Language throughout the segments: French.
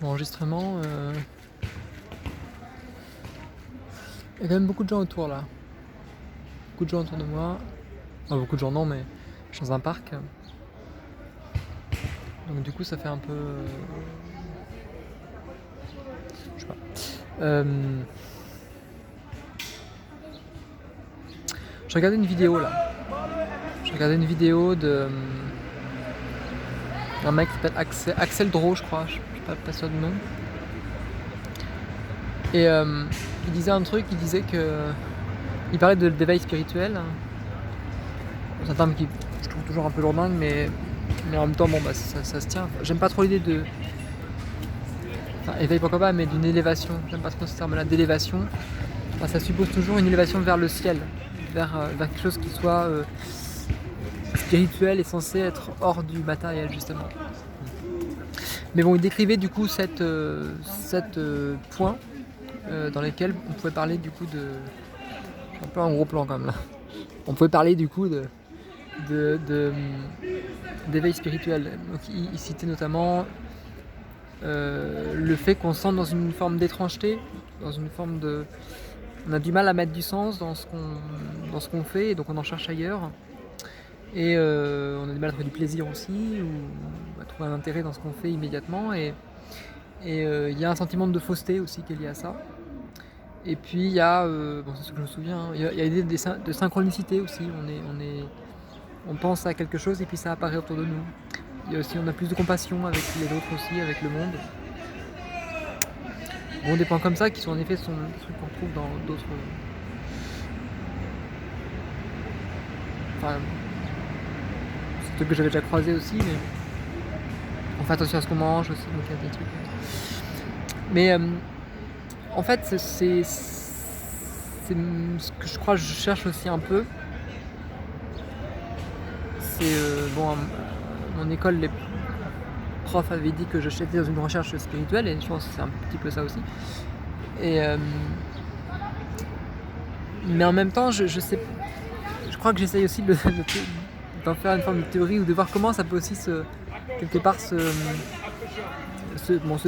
Mon enregistrement, il y a quand même beaucoup de gens autour là. Beaucoup de gens autour de moi. Enfin, beaucoup de gens non, mais je suis dans un parc. Donc du coup ça fait un peu... je sais pas. Je regardais une vidéo là. Je regardais une vidéo de... un mec qui s'appelle Axel Dro, je crois. Je suis pas sûr du nom. Et il disait un truc, il disait que... il parlait d'éveil spirituel. C'est un terme qui je trouve toujours un peu lourdingue, mais en même temps, bon, bah, ça se tient. J'aime pas trop l'idée de... enfin, éveil pourquoi pas, mais d'une élévation. J'aime pas trop ce terme-là, d'élévation. Enfin, ça suppose toujours une élévation vers le ciel, vers quelque chose qui soit spirituel et censé être hors du matériel, justement. Mais bon, il décrivait du coup sept points dans lesquels on pouvait parler du coup de... un peu un gros plan quand même là. On pouvait parler du coup d'éveil spirituel. Donc, il citait notamment le fait qu'on se sente dans une forme d'étrangeté, dans une forme de... on a du mal à mettre du sens dans ce qu'on fait, et donc on en cherche ailleurs. Et on a du mal à trouver du plaisir aussi, ou à trouver un intérêt dans ce qu'on fait immédiatement. Et il y a un sentiment de fausseté aussi qui est lié à ça. Et puis il y a, bon, c'est ce que je me souviens, hein, il y a l'idée de synchronicité aussi. On pense à quelque chose et puis ça apparaît autour de nous. Il y a aussi, on a plus de compassion avec les autres aussi, avec le monde. Bon, des points comme ça qui sont en effet des trucs qu'on retrouve dans d'autres... enfin, c'est des trucs que j'avais déjà croisé aussi, mais on fait attention à ce qu'on mange aussi, donc il y a des trucs. Mais en fait, c'est ce que je crois que je cherche aussi un peu. C'est bon, à mon école, les profs avaient dit que j'étais dans une recherche spirituelle, et je pense que c'est un petit peu ça aussi. Et mais en même temps, je crois que j'essaye aussi d'en faire une forme de théorie, ou de voir comment ça peut aussi quelque part se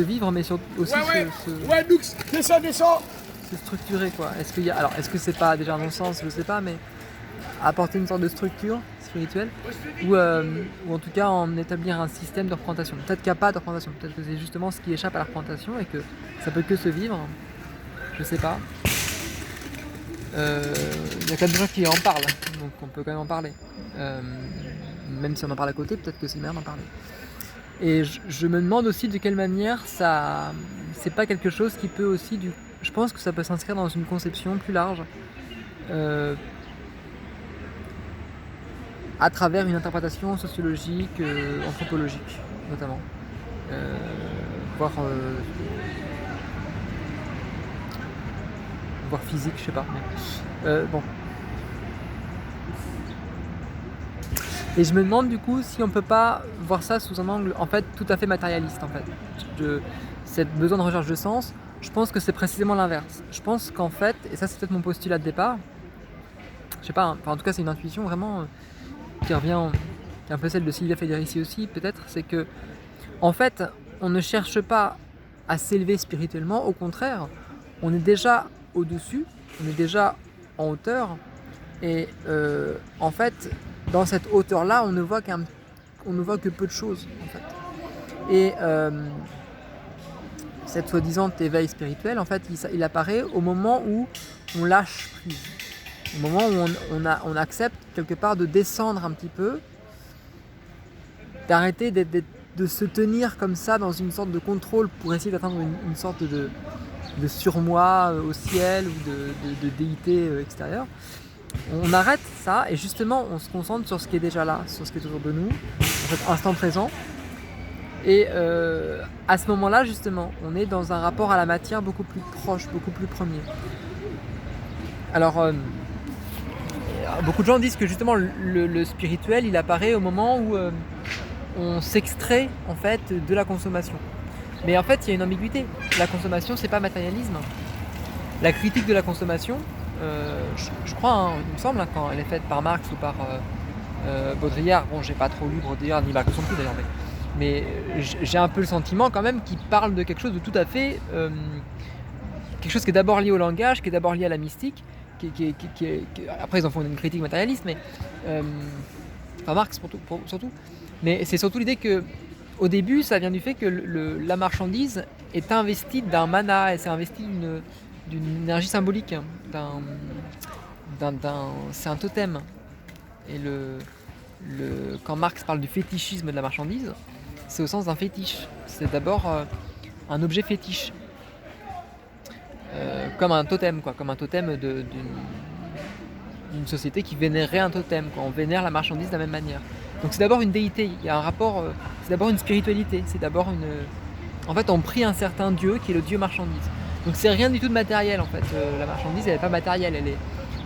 vivre, mais aussi se structurer, quoi. Est-ce que c'est pas déjà un non-sens, je sais pas, mais apporter une sorte de structure spirituelle, ou en tout cas en établir un système de représentation. Peut-être qu'il n'y a pas de représentation, peut-être que c'est justement ce qui échappe à la représentation et que ça peut que se vivre, je sais pas. Il y a quand même des gens qui en parlent, donc on peut quand même en parler. Même si on en parle à côté, peut-être que c'est bien d'en parler. Et je me demande aussi de quelle manière ça... c'est pas quelque chose qui peut aussi... je pense que ça peut s'inscrire dans une conception plus large, à travers une interprétation sociologique, anthropologique notamment, voire physique, je sais pas. Mais, bon. Et je me demande du coup si on peut pas voir ça sous un angle en fait tout à fait matérialiste en fait. Cette besoin de recherche de sens, je pense que c'est précisément l'inverse. Je pense qu'en fait, et ça c'est peut-être mon postulat de départ, je sais pas, hein, en tout cas c'est une intuition vraiment qui revient, qui est un peu celle de Silvia Federici aussi peut-être, c'est que en fait on ne cherche pas à s'élever spirituellement, au contraire, on est déjà au-dessus, on est déjà en hauteur, et en fait dans cette hauteur-là, on ne voit que peu de choses en fait. Et cette soi-disant éveil spirituel, en fait, il apparaît au moment où on lâche prise, au moment où on accepte quelque part de descendre un petit peu, d'arrêter de se tenir comme ça dans une sorte de contrôle pour essayer d'atteindre une sorte de surmoi au ciel, ou de déité extérieure. On arrête ça et justement on se concentre sur ce qui est déjà là, sur ce qui est autour de nous, en fait, instant présent. Et à ce moment-là justement, on est dans un rapport à la matière beaucoup plus proche, beaucoup plus premier. Alors beaucoup de gens disent que justement le spirituel il apparaît au moment où on s'extrait en fait de la consommation. Mais en fait il y a une ambiguïté. La consommation c'est pas matérialisme. La critique de la consommation, je crois, hein, il me semble, hein, quand elle est faite par Marx ou par Baudrillard, bon j'ai pas trop lu Baudrillard ni Marx non plus d'ailleurs, mais Mais j'ai un peu le sentiment quand même qu'il parle de quelque chose de tout à fait... quelque chose qui est d'abord lié au langage, qui est d'abord lié à la mystique, après ils en font une critique matérialiste, mais... enfin Marx surtout. Mais c'est surtout l'idée que au début, ça vient du fait que la marchandise est investie d'un mana, et c'est investi d'une énergie symbolique, c'est un totem. Et quand Marx parle du fétichisme de la marchandise, c'est au sens d'un fétiche. C'est d'abord un objet fétiche, comme un totem, quoi, comme un totem d'une société qui vénérerait un totem, quoi. On vénère la marchandise de la même manière. Donc c'est d'abord une déité, il y a un rapport, c'est d'abord une spiritualité, c'est d'abord une... En fait, on prie un certain dieu qui est le dieu marchandise. Donc c'est rien du tout de matériel en fait, la marchandise elle n'est pas matérielle,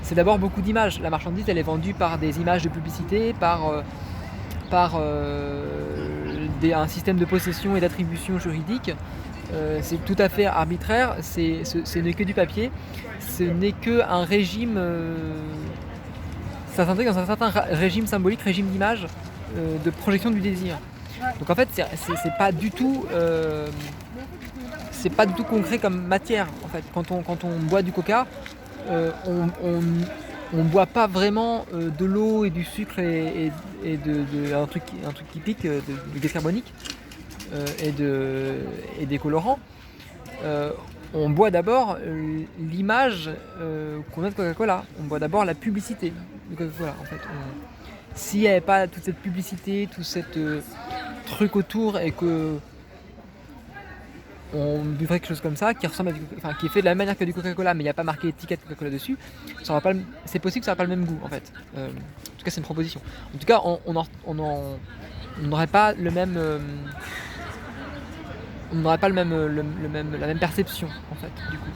c'est d'abord beaucoup d'images. La marchandise elle est vendue par des images de publicité, par un système de possession et d'attribution juridique. C'est tout à fait arbitraire, ce n'est que du papier, ce n'est qu'un régime... ça s'intègre dans un certain régime symbolique, régime d'image, de projection du désir. Donc en fait, c'est pas du tout concret comme matière. En fait, quand on boit du coca, on boit pas vraiment de l'eau et du sucre et un truc qui pique, du gaz carbonique et des colorants. On boit d'abord l'image qu'on a de Coca-Cola. On boit d'abord la publicité de Coca-Cola. En fait, s'il n'y avait pas toute cette publicité, tout cette truc autour, et que on buvrait quelque chose comme ça, qui ressemble qui est fait de la même manière que du Coca-Cola, mais il n'y a pas marqué étiquette Coca-Cola dessus, c'est possible que ça n'aura pas le même goût, en fait. En tout cas, c'est une proposition. En tout cas, on n'aurait pas le même... on n'aurait pas la même perception, en fait, du coup.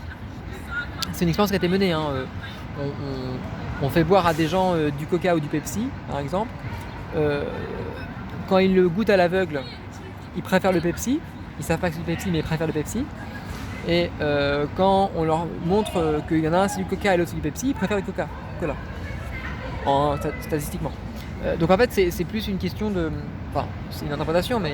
C'est une expérience qui a été menée, hein. On fait boire à des gens du Coca ou du Pepsi, par exemple. Quand ils le goûtent à l'aveugle, ils préfèrent le Pepsi. Ils savent pas que c'est du Pepsi, mais ils préfèrent le Pepsi. Et quand on leur montre qu'il y en a un c'est du Coca et l'autre c'est du Pepsi, ils préfèrent le Coca-Cola, statistiquement. Donc en fait c'est plus une question de... Enfin, c'est une interprétation, mais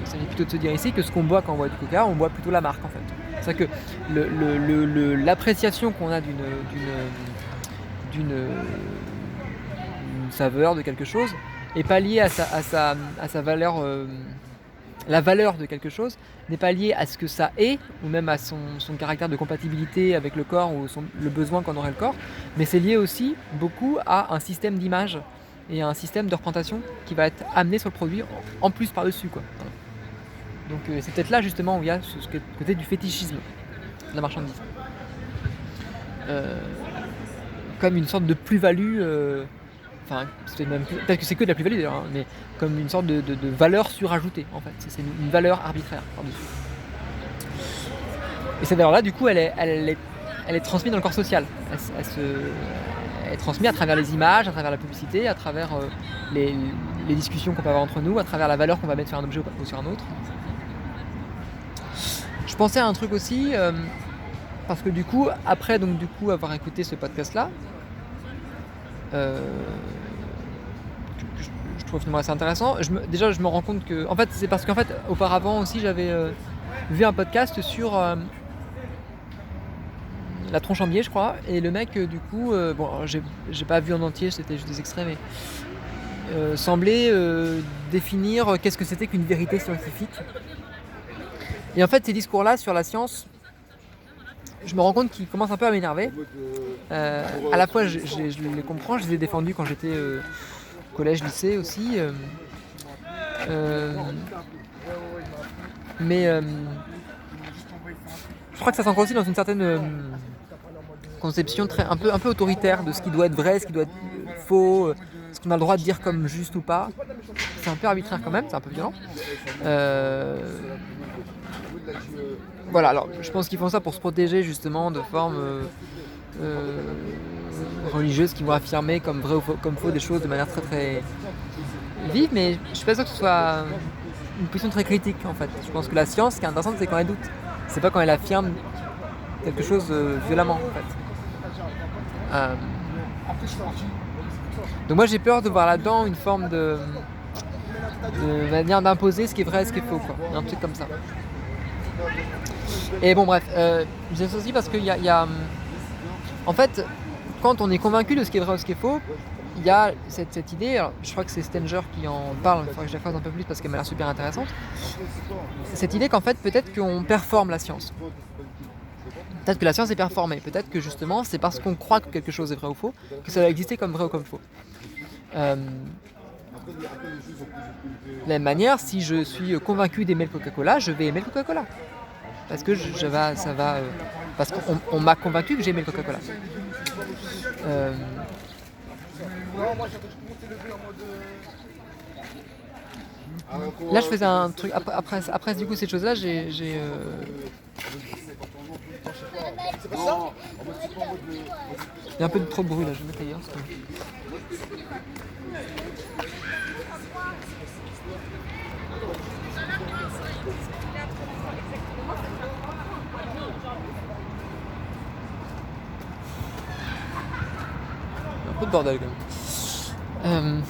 ça vient plutôt de se dire ici que ce qu'on boit quand on boit du Coca, on boit plutôt la marque, en fait. C'est-à-dire que l'appréciation qu'on a d'une saveur de quelque chose n'est pas liée à sa valeur... la valeur de quelque chose n'est pas liée à ce que ça est, ou même à son caractère de compatibilité avec le corps, ou le besoin qu'en aurait le corps, mais c'est lié aussi beaucoup à un système d'image et à un système de représentation qui va être amené sur le produit en plus par-dessus, quoi. Voilà. Donc c'est peut-être là justement où il y a ce côté du fétichisme de la marchandise. Comme une sorte de plus-value, enfin peut-être que c'est que de la plus-value d'ailleurs, hein, mais comme une sorte de valeur surajoutée, en fait. C'est une valeur arbitraire par-dessus. Et cette valeur-là, du coup, elle est transmise dans le corps social. Elle est transmise à travers les images, à travers la publicité, à travers les discussions qu'on peut avoir entre nous, à travers la valeur qu'on va mettre sur un objet ou sur un autre. Je pensais à un truc aussi, parce que du coup, après avoir écouté ce podcast-là, je trouve finalement assez intéressant. Je me rends compte que... En fait, c'est parce qu'en fait, auparavant aussi, j'avais vu un podcast sur la tronche en biais, je crois, et le mec, du coup, bon, j'ai pas vu en entier, c'était juste des extraits, mais semblait définir qu'est-ce que c'était qu'une vérité scientifique. Et en fait, ces discours-là sur la science, je me rends compte qu'ils commencent un peu à m'énerver. À la fois, je les comprends, je les ai défendus quand j'étais collège, lycée aussi. Mais je crois que ça s'ancre aussi dans une certaine conception un peu autoritaire de ce qui doit être vrai, ce qui doit être faux, ce qu'on a le droit de dire comme juste ou pas. C'est un peu arbitraire quand même, c'est un peu violent. Voilà, alors je pense qu'ils font ça pour se protéger justement de formes religieuses qui vont affirmer comme vrai ou comme faux des choses de manière très très vive, mais je suis pas sûr que ce soit une position très critique en fait. Je pense que la science, ce qui est intéressant, c'est quand elle doute. C'est pas quand elle affirme quelque chose violemment en fait. Donc moi j'ai peur de voir là-dedans une forme de manière d'imposer ce qui est vrai et ce qui est faux, quoi. Un truc comme ça. Et bon, bref, j'ai ça aussi parce qu'il en fait, quand on est convaincu de ce qui est vrai ou ce qui est faux, il y a cette idée, alors, je crois que c'est Stenger qui en parle, il faudrait que je la fasse un peu plus parce qu'elle m'a l'air super intéressante. Cette idée qu'en fait, peut-être qu'on performe la science. Peut-être que la science est performée, peut-être que justement, c'est parce qu'on croit que quelque chose est vrai ou faux, que ça va exister comme vrai ou comme faux. De la même manière, si je suis convaincu d'aimer le Coca-Cola, je vais aimer le Coca-Cola. Parce que parce qu'on m'a convaincu que j'aimais le Coca-Cola. Là, je faisais un truc. Après du coup, cette chose-là, il y a un peu de trop de bruit là, je vais mettre ailleurs. Un peu de bordel quand même.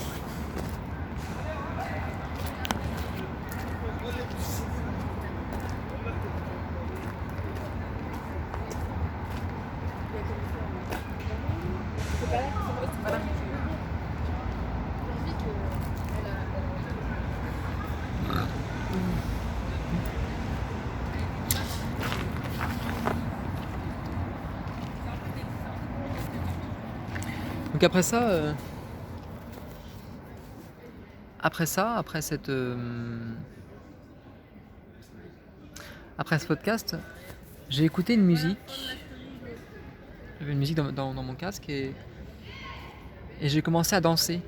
Donc après ce podcast, j'ai écouté une musique. J'avais une musique dans mon casque et j'ai commencé à danser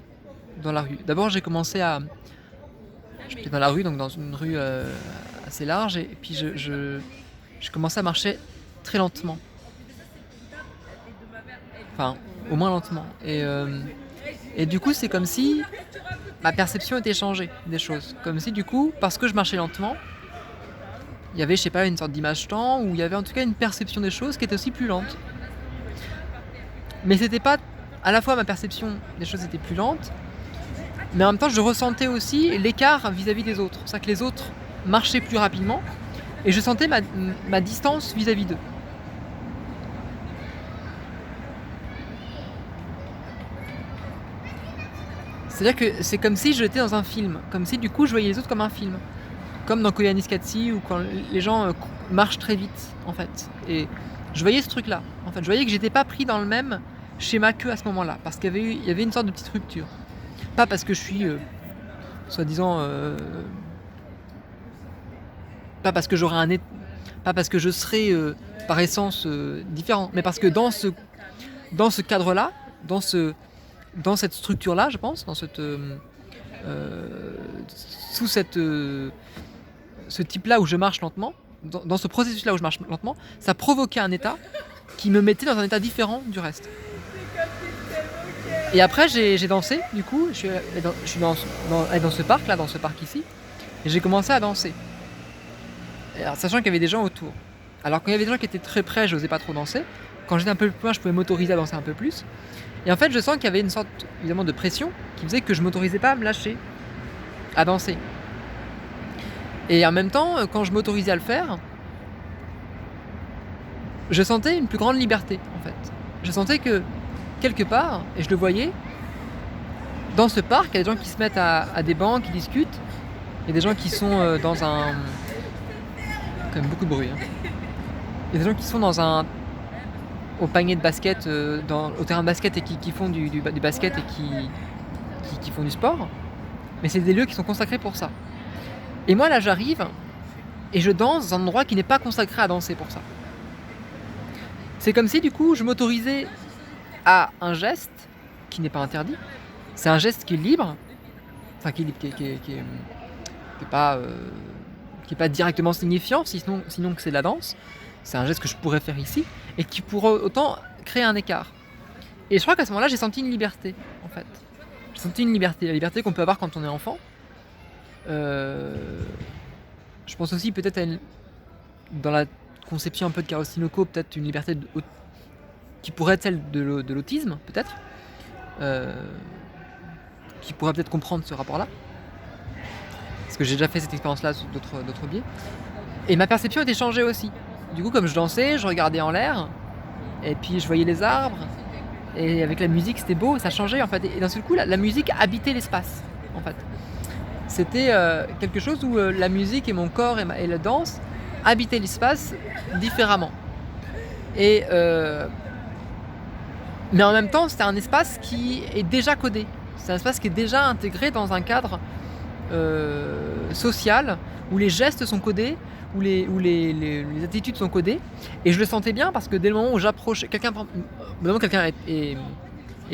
dans la rue. D'abord, j'étais dans la rue, donc dans une rue assez large, et puis je commençais à marcher très lentement. Enfin, au moins lentement. Et du coup, c'est comme si ma perception était changée des choses. Comme si du coup, parce que je marchais lentement, il y avait, je sais pas, une sorte d'image-temps, ou il y avait en tout cas une perception des choses qui était aussi plus lente. Mais c'était pas... À la fois ma perception des choses était plus lente, mais en même temps je ressentais aussi l'écart vis-à-vis des autres. C'est-à-dire que les autres marchaient plus rapidement, et je sentais ma distance vis-à-vis d'eux. C'est-à-dire que c'est comme si j'étais dans un film, comme si du coup je voyais les autres comme un film. Comme dans Koyaanisqatsi, où quand les gens marchent très vite, en fait. Et je voyais ce truc-là. En fait, je voyais que j'étais pas pris dans le même schéma qu'eux à ce moment-là, parce qu'il y avait une sorte de petite rupture. Pas parce que je suis, soi-disant, pas parce que pas parce que je serais par essence différent, mais parce que dans ce cadre-là, dans cette structure-là, je pense, sous ce type-là où je marche lentement, dans ce processus-là où je marche lentement, ça provoquait un état qui me mettait dans un état différent du reste. Et après, j'ai dansé, du coup, je suis dans ce parc, là, dans ce parc ici, et j'ai commencé à danser. Alors, sachant qu'il y avait des gens autour. Alors, quand il y avait des gens qui étaient très près, je n'osais pas trop danser. Quand j'étais un peu plus loin, je pouvais m'autoriser à danser un peu plus. Et en fait, je sens qu'il y avait une sorte, évidemment, de pression qui faisait que je m'autorisais pas à me lâcher, à danser. Et en même temps, quand je m'autorisais à le faire, je sentais une plus grande liberté, en fait. Je sentais que, quelque part, et je le voyais, dans ce parc, il y a des gens qui se mettent à des bancs, qui discutent. Il y a des gens qui sont dans un... Quand même beaucoup de bruit. Hein. Il y a des gens qui sont au panier de basket, au terrain de basket et qui font du basket et qui font du sport. Mais c'est des lieux qui sont consacrés pour ça. Et moi là j'arrive et je danse dans un endroit qui n'est pas consacré à danser pour ça. C'est comme si du coup je m'autorisais à un geste qui n'est pas interdit. C'est un geste qui est libre, enfin qui est pas directement signifiant, sinon que c'est de la danse. C'est un geste que je pourrais faire ici et qui pourrait autant créer un écart. Et je crois qu'à ce moment-là j'ai senti une liberté en fait. J'ai senti une liberté, la liberté qu'on peut avoir quand on est enfant. Je pense aussi peut-être dans la conception un peu de Karol-Sinoco, peut-être une liberté qui pourrait être celle de l'autisme, peut-être, qui pourrait peut-être comprendre ce rapport-là. parce que j'ai déjà fait cette expérience-là sous d'autres biais. Et ma perception était changée aussi. Du coup, comme je dansais, je regardais en l'air, et puis je voyais les arbres, et avec la musique, c'était beau, ça changeait en fait. Et d'un seul coup, la musique habitait l'espace, en fait. C'était quelque chose où la musique et mon corps et la danse habitaient l'espace différemment. Et mais en même temps, c'était un espace qui est déjà codé. C'est un espace qui est déjà intégré dans un cadre social où les gestes sont codés, où les attitudes sont codées. Et je le sentais bien parce que dès le moment où j'approchais, quelqu'un est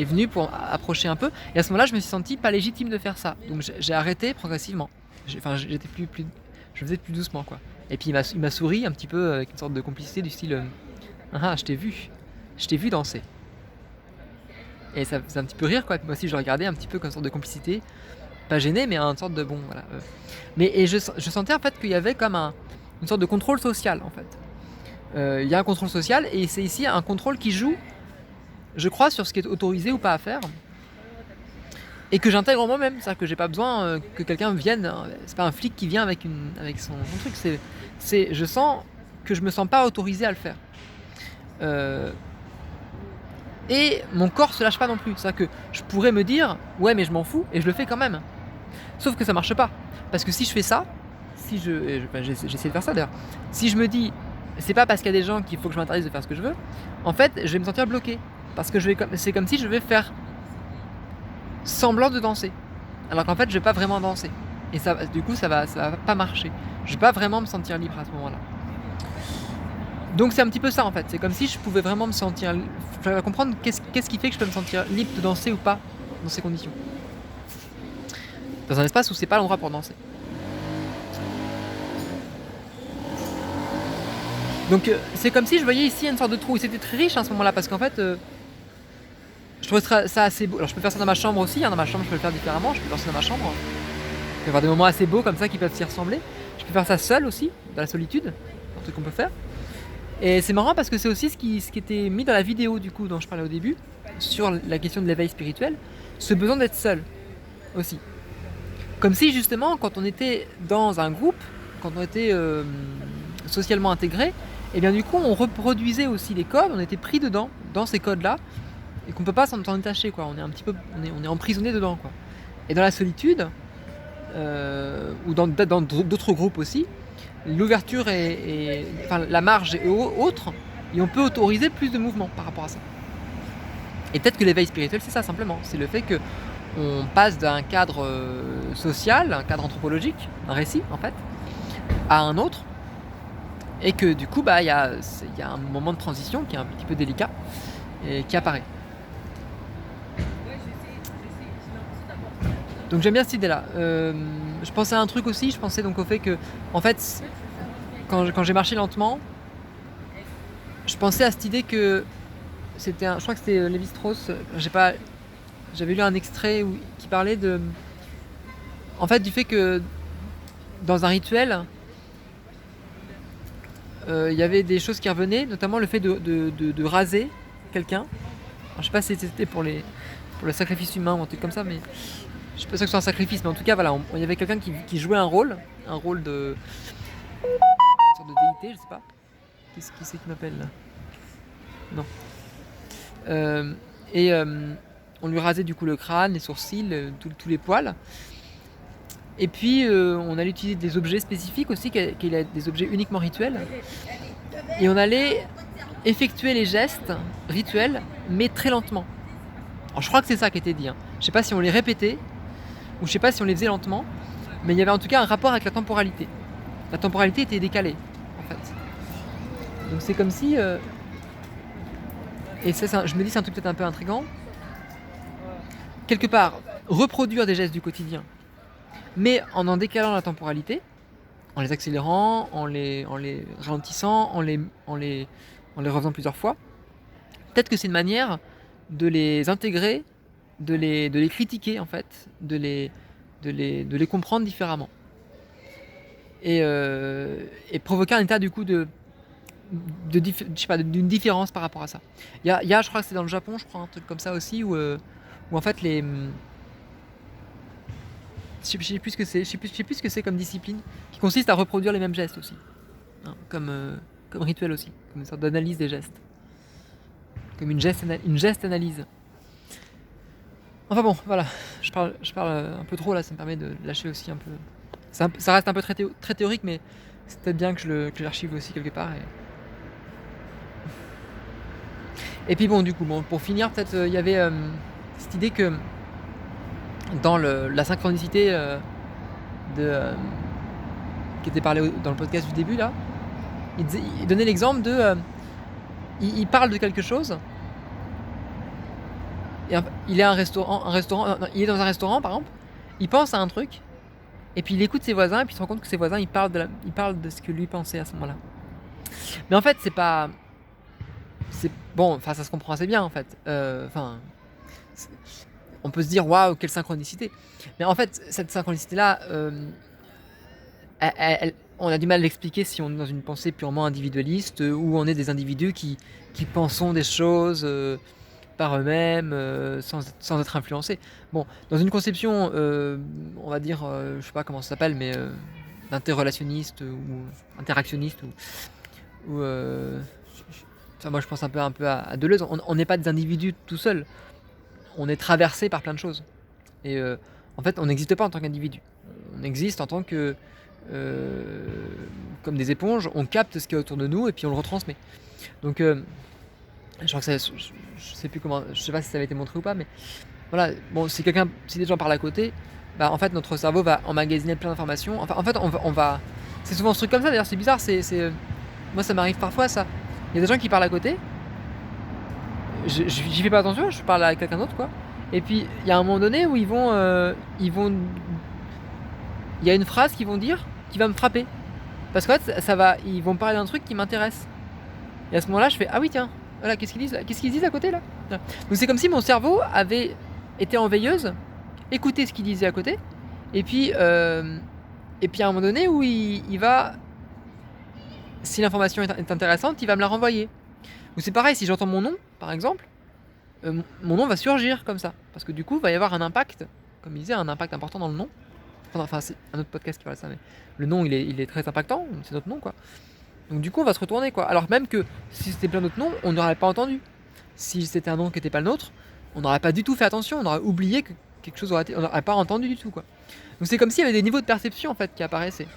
venu pour approcher un peu, et à ce moment-là, je me suis senti pas légitime de faire ça. Donc j'ai arrêté progressivement. J'étais je faisais plus doucement, quoi. Et puis il m'a souri un petit peu avec une sorte de complicité du style ah, je t'ai vu danser. Et ça faisait un petit peu rire, quoi. Puis moi aussi, je le regardais un petit peu comme une sorte de complicité, pas gêné, mais une sorte de bon, voilà. Et je sentais en fait qu'il y avait comme une sorte de contrôle social, en fait. Il y a un contrôle social, et c'est ici un contrôle qui joue, je crois, sur ce qui est autorisé ou pas à faire, et que j'intègre en moi-même. C'est-à-dire que j'ai pas besoin que quelqu'un vienne. C'est pas un flic qui vient avec son truc. Je sens que je me sens pas autorisé à le faire. Et mon corps se lâche pas non plus. C'est-à-dire que je pourrais me dire ouais, mais je m'en fous, et je le fais quand même. Sauf que ça marche pas. Parce que si je fais ça, j'essaie de faire ça d'ailleurs. Si je me dis c'est pas parce qu'il y a des gens qu'il faut que je m'interdise de faire ce que je veux, en fait, je vais me sentir bloqué. Parce que c'est comme si je vais faire semblant de danser. Alors qu'en fait, je vais pas vraiment danser. Et ça, du coup, ça va pas marcher. Je vais pas vraiment me sentir libre à ce moment-là. Donc c'est un petit peu ça en fait. C'est comme si je pouvais vraiment me sentir. Je vais comprendre qu'est-ce qui fait que je peux me sentir libre de danser ou pas dans ces conditions. Dans un espace où c'est pas l'endroit pour danser. Donc c'est comme si je voyais ici une sorte de trou. Et c'était très riche à ce moment-là parce qu'en fait, je trouvais ça assez beau. Alors je peux faire ça dans ma chambre aussi. Hein. Dans ma chambre, je peux le faire différemment. Je peux danser dans ma chambre. Je peux avoir des moments assez beaux comme ça qui peuvent s'y ressembler. Je peux faire ça seul aussi, dans la solitude. C'est un truc qu'on peut faire. Et c'est marrant parce que c'est aussi ce qui était mis dans la vidéo du coup dont je parlais au début, sur la question de l'éveil spirituel, ce besoin d'être seul aussi. Comme si justement quand on était dans un groupe, quand on était socialement intégré, et bien du coup on reproduisait aussi les codes, on était pris dedans, dans ces codes-là, et qu'on peut pas s'en détacher, quoi. On est un petit peu, on est emprisonné dedans, quoi. Et dans la solitude, ou dans d'autres groupes aussi, l'ouverture enfin, la marge est autre, et on peut autoriser plus de mouvement par rapport à ça. Et peut-être que l'éveil spirituel, c'est ça simplement. C'est le fait qu'on passe d'un cadre social, un cadre anthropologique, un récit en fait, à un autre, et que du coup, il y a un moment de transition qui est un petit peu délicat et qui apparaît. Donc j'aime bien cette idée-là. Je pensais à un truc aussi. Je pensais donc au fait que, en fait, quand j'ai marché lentement, je pensais à cette idée que c'était je crois que c'était Lévi-Strauss. J'avais lu un extrait qui parlait en fait, du fait que dans un rituel, il y avait des choses qui revenaient, notamment le fait de raser quelqu'un. Alors, je sais pas si c'était pour le sacrifice humain ou un truc comme ça, mais je suis pas sûr que ce soit un sacrifice, mais en tout cas, voilà, il y avait quelqu'un qui jouait un rôle de une sorte de déité, je sais pas. Qui c'est qui m'appelle là? Non. On lui rasait du coup le crâne, les sourcils, tous les poils. Et puis on allait utiliser des objets spécifiques aussi, qu'il a des objets uniquement rituels. Et on allait effectuer les gestes rituels, mais très lentement. Alors je crois que c'est ça qui était dit. Hein. Je sais pas si on les répétait, ou je sais pas si on les faisait lentement, mais il y avait en tout cas un rapport avec la temporalité. La temporalité était décalée, en fait. Donc c'est comme si... et ça, je me dis c'est un truc peut-être un peu intriguant. Quelque part, reproduire des gestes du quotidien, mais en décalant la temporalité, en les accélérant, en les ralentissant, en les refaisant plusieurs fois. Peut-être que c'est une manière de les intégrer, de les critiquer en fait, de les comprendre différemment. Et provoquer un état du coup je sais pas, d'une différence par rapport à ça. Il y a, je crois que c'est dans le Japon, je crois, un truc comme ça aussi, où en fait sais plus ce que c'est, je sais plus ce que c'est comme discipline, qui consiste à reproduire les mêmes gestes aussi, hein, comme rituel aussi, comme une sorte d'analyse des gestes, comme une geste analyse. Enfin bon, voilà, je parle un peu trop là, ça me permet de lâcher aussi un peu. Ça reste un peu très théorique, mais c'est peut-être bien que je l'archive aussi quelque part. Et puis bon, du coup, bon, pour finir, peut-être il y avait cette idée que dans la synchronicité de, qui était parlé dans le podcast du début là, il donnait l'exemple de, il parle de quelque chose. Et il est à un restaurant, il est dans un restaurant par exemple, il pense à un truc, et puis il écoute ses voisins, et puis il se rend compte que ses voisins ils parlent de ce que lui pensait à ce moment-là. Mais en fait, c'est bon, enfin ça se comprend assez bien en fait. Enfin, on peut se dire waouh, quelle synchronicité. Mais en fait, cette synchronicité-là, on a du mal à l'expliquer si on est dans une pensée purement individualiste, où on est des individus qui pensons des choses par eux-mêmes, sans être influencés. Bon, dans une conception, on va dire, je sais pas comment ça s'appelle, mais d'interrelationniste ou interactionniste ou enfin, moi je pense un peu à Deleuze. On n'est pas des individus tout seuls. On est traversé par plein de choses. Et en fait, on n'existe pas en tant qu'individu. On existe en tant que comme des éponges. On capte ce qui est autour de nous et puis on le retransmet. Donc je crois que je sais plus comment, je sais pas si ça avait été montré ou pas, mais voilà. Bon, si des gens parlent à côté, bah en fait notre cerveau va emmagasiner plein d'informations. Enfin, en fait, on va, c'est souvent ce truc comme ça. D'ailleurs, c'est bizarre. Moi, ça m'arrive parfois ça. Il y a des gens qui parlent à côté. J'y fais pas attention. Je parle à quelqu'un d'autre, quoi. Et puis il y a un moment donné où il y a une phrase qu'ils vont dire qui va me frapper. Parce qu'en fait, ils vont parler d'un truc qui m'intéresse. Et à ce moment-là, je fais ah oui tiens. Voilà, qu'est-ce qu'ils disent là? Qu'est-ce qu'ils disent à côté là? Donc c'est comme si mon cerveau avait été en veilleuse, écouté ce qu'ils disaient à côté, et puis à un moment donné où il va, si l'information est intéressante, il va me la renvoyer. Ou c'est pareil, si j'entends mon nom, par exemple, mon nom va surgir comme ça, parce que du coup, il va y avoir un impact, comme il disait, un impact important dans le nom. Enfin, c'est un autre podcast qui parle de ça, mais le nom, il est très impactant, c'est notre nom, quoi. Donc du coup, on va se retourner, quoi. Alors même que si c'était plein d'autres noms, on n'aurait pas entendu. Si c'était un nom qui n'était pas le nôtre, on n'aurait pas du tout fait attention, on aurait oublié que quelque chose on n'aurait pas entendu du tout, quoi. Donc c'est comme s'il y avait des niveaux de perception, en fait, qui apparaissaient.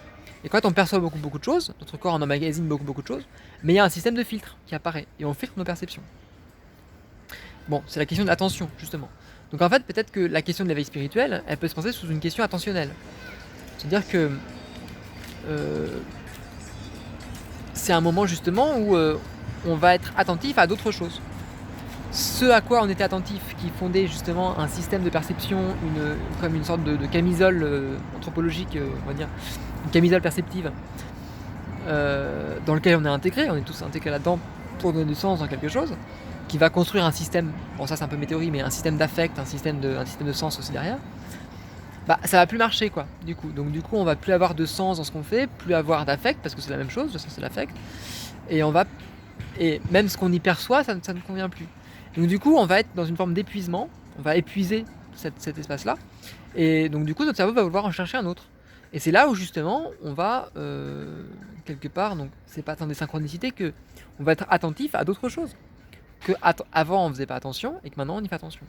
Et quand on perçoit beaucoup de choses, notre corps en emmagasine beaucoup de choses, mais il y a un système de filtre qui apparaît, et on filtre nos perceptions. Bon, c'est la question de l'attention, justement. Donc en fait, peut-être que la question de l'éveil spirituel, elle peut se penser sous une question attentionnelle. C'est-à-dire que c'est un moment justement où on va être attentif à d'autres choses. Ce à quoi on était attentif, qui fondait justement un système de perception, comme une sorte de camisole anthropologique, on va dire, une camisole perceptive, dans lequel on est intégré, on est tous intégrés là-dedans pour donner du sens dans quelque chose, qui va construire un système, bon ça c'est un peu mes théories, mais un système d'affect, un système de sens aussi derrière, bah ça va plus marcher quoi, du coup. Donc du coup on va plus avoir de sens dans ce qu'on fait, plus avoir d'affect, parce que c'est la même chose, le sens c'est l'affect, et même ce qu'on y perçoit, ça ne convient plus. Donc du coup on va être dans une forme d'épuisement, on va épuiser cet espace-là, et donc du coup notre cerveau va vouloir en chercher un autre. Et c'est là où justement on va quelque part, donc c'est pas tant des synchronicités que on va être attentif à d'autres choses que avant on faisait pas attention et que maintenant on y fait attention.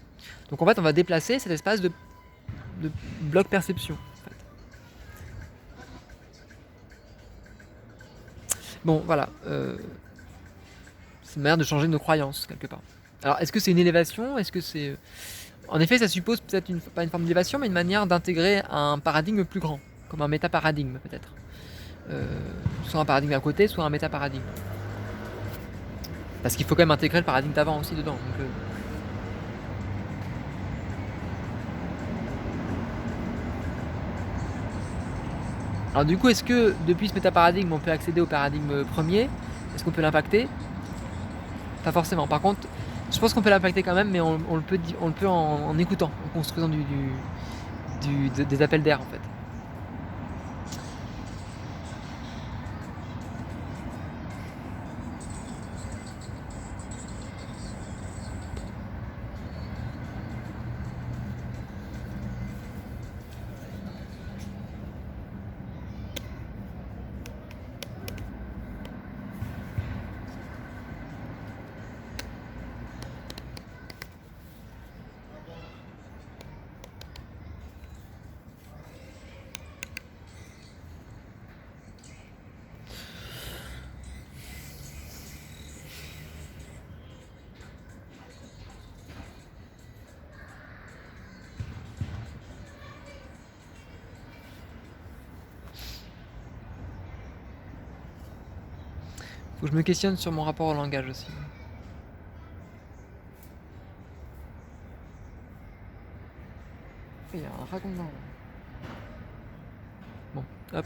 Donc en fait on va déplacer cet espace de bloc perception. En fait. Bon voilà, c'est une manière de changer nos croyances quelque part. Alors est-ce que c'est une élévation? Est-ce que c'est en effet ça suppose peut-être pas une forme d'élévation mais une manière d'intégrer un paradigme plus grand, comme un métaparadigme peut-être. Soit un paradigme à côté, soit un métaparadigme. Parce qu'il faut quand même intégrer le paradigme d'avant aussi dedans. Donc, alors du coup, est-ce que depuis ce métaparadigme, on peut accéder au paradigme premier? Est-ce qu'on peut l'impacter? Pas forcément. Par contre, je pense qu'on peut l'impacter quand même, mais on le peut en écoutant, en construisant des appels d'air en fait. Faut que je me questionne sur mon rapport au langage aussi. Il y a un ragondin là. Bon, hop.